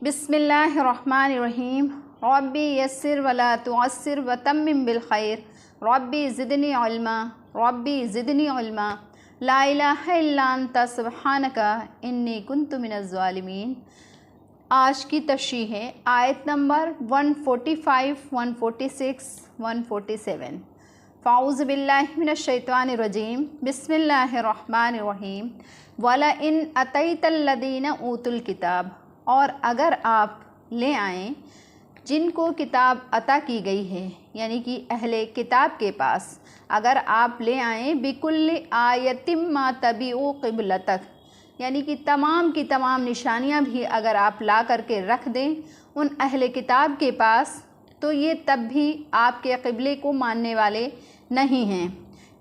बिस्मिल्लाहिर्रहमानिर्रहीम। रब्बी यस्सिर वला तुअस्सिर वतम्मिम बिलखैर। रब्बी ज़िदनी इल्मा। रब्बी ज़िदनी इल्मा। ला इलाहा इल्ला अंता सुब्हानका इन्नी कुन्तु मिनज़ ज़ालिमीन। आज की तशरीह है आयत नंबर 145, 146, 147। फ़ाऊज़ बिल्लाहि मिनश शैतानिर रजीम। बिस्मिल्लाहिर्रहमानिर्रहीम। वला इन अतैतल्लज़ीना ऊतुल किताब, और अगर आप ले आएँ जिनको किताब अता की गई है, यानी कि अहले किताब के पास अगर आप ले आएँ बिकुल्लि आयतिम मा तबिउ क़िबलतक, यानी कि तमाम की तमाम निशानियां भी अगर आप ला करके रख दें उन अहले किताब के पास, तो ये तब भी आपके क़िबले को मानने वाले नहीं हैं,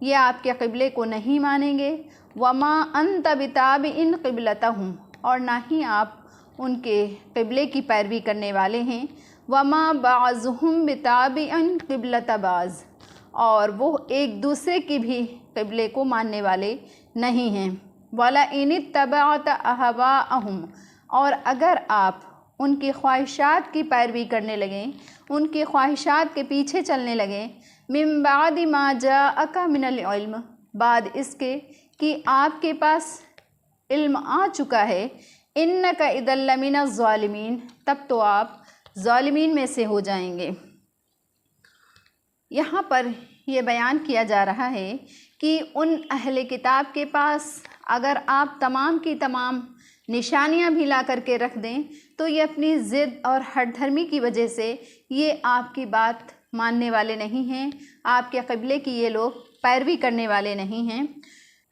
ये आपके क़िबले को नहीं मानेंगे। वमा अंत बिताबिइन क़िबलतहुम, और ना ही आप उनके क़िबले की पैरवी करने वाले हैं। वमा बाज़ुहुम बिताबिइन क़िबलत बाज़, और वो एक दूसरे की भी क़िबले को मानने वाले नहीं हैं। वला इनित्तबअत अहवाअहुम, और अगर आप उनकी ख्वाहिशात की पैरवी करने लगें, उनकी ख्वाहिशात के पीछे चलने लगें, मिन बादि मा जाअका मिनल इल्म, बाद इसके कि आपके पास इल्म आ चुका है, इन्नका इदल लमिनज़ ज़ालिमीन, तब तो आप ज़ालिमीन में से हो जाएंगे। यहाँ पर यह बयान किया जा रहा है कि उन अहले किताब के पास अगर आप तमाम की तमाम निशानियाँ भी ला करके रख दें, तो ये अपनी ज़िद और हठधर्मी की वजह से ये आपकी बात मानने वाले नहीं हैं, आपके क़िबले की ये लोग पैरवी करने वाले नहीं हैं।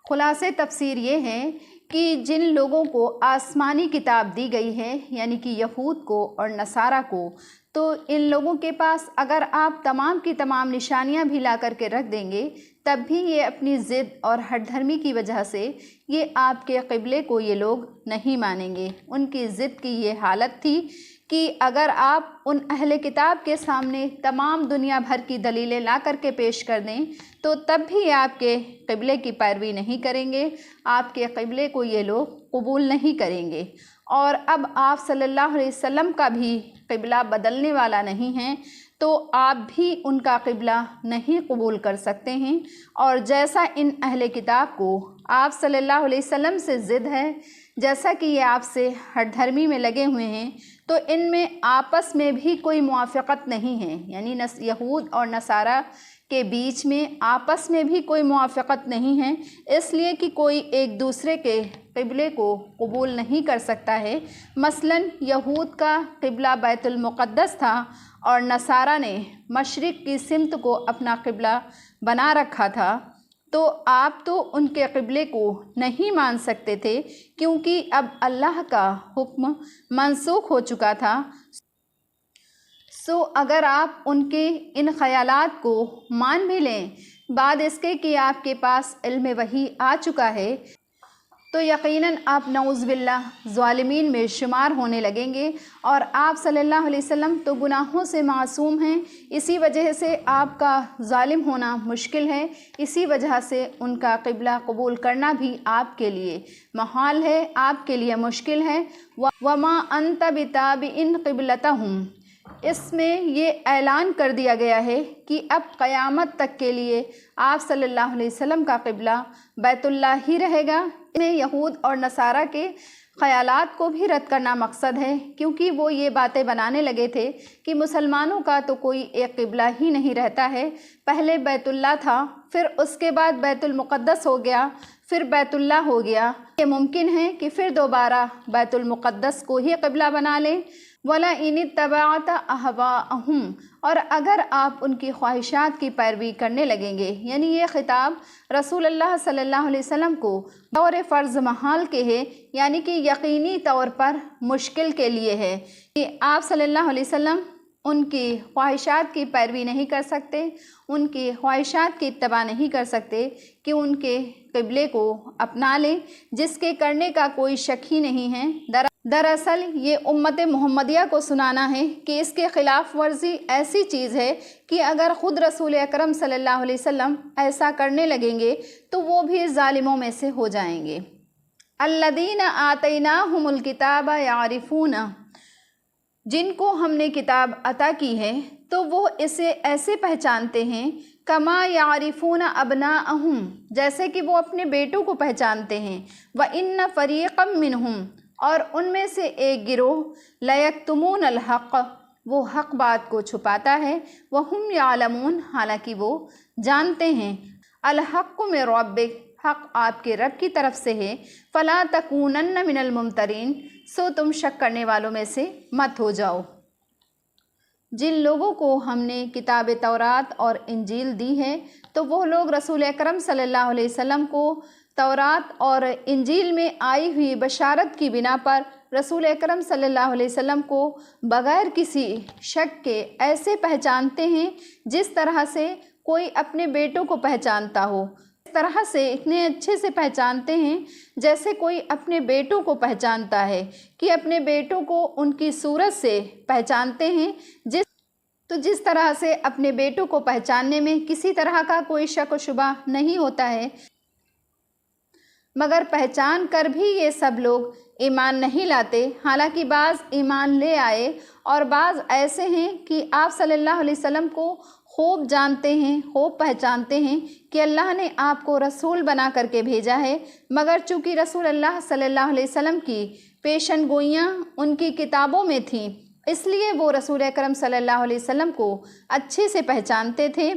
खुलासे तफसीर ये है कि जिन लोगों को आसमानी किताब दी गई है, यानी कि यहूद को और नसारा को, तो इन लोगों के पास अगर आप तमाम की तमाम निशानियां भी ला करके रख देंगे, तब भी ये अपनी ज़िद और हठधर्मी की वजह से ये आपके क़िबले को ये लोग नहीं मानेंगे। उनकी ज़िद की ये हालत थी कि अगर आप उन अहले किताब के सामने तमाम दुनिया भर की दलीलें ला करके पेश कर दें, तो तब भी आपके क़िबले की पैरवी नहीं करेंगे, आपके क़िबले को ये लोग कबूल नहीं करेंगे। और अब आप सल्लल्लाहु अलैहि वसल्लम का भी क़िबला बदलने वाला नहीं है, तो आप भी उनका क़िबला नहीं कबूल कर सकते हैं। और जैसा इन अहले किताब को आप सल्लल्लाहु अलैहि वसल्लम से ज़िद है, जैसा कि ये आपसे हठधर्मी में लगे हुए हैं, तो इनमें आपस में भी कोई मुआफ़क़त नहीं है, यानी यहूद और नसारा के बीच में आपस में भी कोई मुआफ़क़त नहीं है, इसलिए कि कोई एक दूसरे के क़िबले को कबूल नहीं कर सकता है। मसलन यहूद का क़िबला बैतुल मुक़द्दस था और नसारा ने मशरिक़ की सिमत को अपना क़िबला बना रखा था, तो आप तो उनके क़िबले को नहीं मान सकते थे, क्योंकि अब अल्लाह का हुक्म मनसूख हो चुका था। सो अगर आप उनके इन ख़यालात को मान भी लें, बाद इसके कि आपके पास इल्म वही आ चुका है, तो यकीनन आप नऊज़ बिल्लाह ज़ालिमीन में शुमार होने लगेंगे। और आप सल्लल्लाहु अलैहि वसल्लम तो गुनाहों से मासूम हैं, इसी वजह से आपका ज़ालिम होना मुश्किल है, इसी वजह से उनका क़िबला कबूल करना भी आपके लिए मुहाल है, आपके लिए मुश्किल है। वमा अंत बिताबिइन क़िबलतहुम, इसमें ये ऐलान कर दिया गया है कि अब क़यामत तक के लिए आप सल्लल्लाहु अलैहि वसल्लम का क़िबला बैतुल्लाह ही रहेगा। इसमें यहूद और नसारा के ख़यालात को भी रद्द करना मकसद है, क्योंकि वो ये बातें बनाने लगे थे कि मुसलमानों का तो कोई एक क़िबला ही नहीं रहता है, पहले बैतुल्लाह था, फिर उसके बाद बैतुल मुक़द्दस हो गया, फिर बैतुल्लाह हो गया। ये मुमकिन है कि फिर दोबारा बैतुल मुक़द्दस को ही क़िबला बना लें। वला इनित्तबअत अहवाअहुम, और अगर आप उनकी ख्वाहिशात की पैरवी करने लगेंगे, यानी ये ख़िताब रसूलुल्लाह सल्लल्लाहु अलैहि वसल्लम को और फ़र्ज़ महाल के है, यानी कि यकीनी तौर पर मुश्किल के लिए है कि आप सल्लल्लाहु अलैहि वसल्लम उनकी ख्वाहिशात की पैरवी नहीं कर सकते, उनकी ख्वाहिशात की इत्तबा नहीं कर सकते कि उनके क़िबले को अपना लें, जिसके करने का कोई शक ही नहीं है। दरअसल ये उम्मत मुहम्मदिया को सुनाना है कि इसके ख़िलाफ़ वर्जी ऐसी चीज़ है कि अगर ख़ुद रसूल अकरम सल्लल्लाहु अलैहि वसल्लम ऐसा करने लगेंगे तो वो भी ज़ालिमों में से हो जाएंगे। अल्लज़ीना आतैनाहुमुल किताब यारिफूना, جن کو ہم نے کتاب عطا کی ہے تو وہ اسے ایسے پہچانتے ہیں کما یعرفون ابناءہم، جیسے کہ وہ اپنے بیٹوں کو پہچانتے ہیں، وَإِنَّ فَرِيقًا مِّنْهُمْ، اور ان میں سے ایک گروہ لَيَكْتُمُونَ الْحَقَّ، وہ حق بات کو چھپاتا ہے، وَهُمْ يَعْلَمُونَ، حالانکہ وہ جانتے ہیں، الحق من ربک، حق آپ کے رب کی طرف سے ہے، فلا تکونن من الممترین، سو تم شک کرنے والوں میں سے مت ہو جاؤ۔ جن لوگوں کو ہم نے کتاب تورات اور انجیل دی ہے تو وہ لوگ رسول اکرم صلی اللہ علیہ وسلم کو تورات اور انجیل میں آئی ہوئی بشارت کی بنا پر رسول اکرم صلی اللہ علیہ وسلم کو بغیر کسی شک کے ایسے پہچانتے ہیں جس طرح سے کوئی اپنے بیٹوں کو پہچانتا ہو، اس طرح سے اتنے اچھے سے پہچانتے ہیں جیسے کوئی اپنے بیٹوں کو پہچانتا ہے، کہ اپنے بیٹوں کو ان کی صورت سے پہچانتے ہیں، جس طرح سے اپنے بیٹوں کو پہچاننے میں کسی طرح کا کوئی شک و شبہ نہیں ہوتا ہے، مگر پہچان کر بھی یہ سب لوگ ایمان نہیں لاتے، حالانکہ بعض ایمان لے آئے اور بعض ایسے ہیں کہ آپ صلی اللہ علیہ وسلم کو خوب جانتے ہیں، خوب پہچانتے ہیں کہ اللہ نے آپ کو رسول بنا کر کے بھیجا ہے، مگر چونکہ رسول اللہ صلی اللہ علیہ وسلم کی پیشن گوئیاں ان کی کتابوں میں تھیں، اس لیے وہ رسول اکرم صلی اللہ علیہ وسلم کو اچھے سے پہچانتے تھے،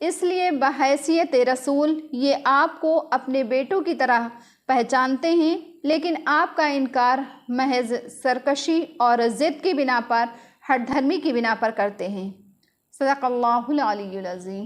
اس لیے بحیثیت رسول یہ آپ کو اپنے بیٹوں کی طرح پہچانتے ہیں، لیکن آپ کا انکار محض سرکشی اور ضد کی بنا پر، ہٹ دھرمی کی بنا پر کرتے ہیں۔ صدق اللہ العلی العظیم۔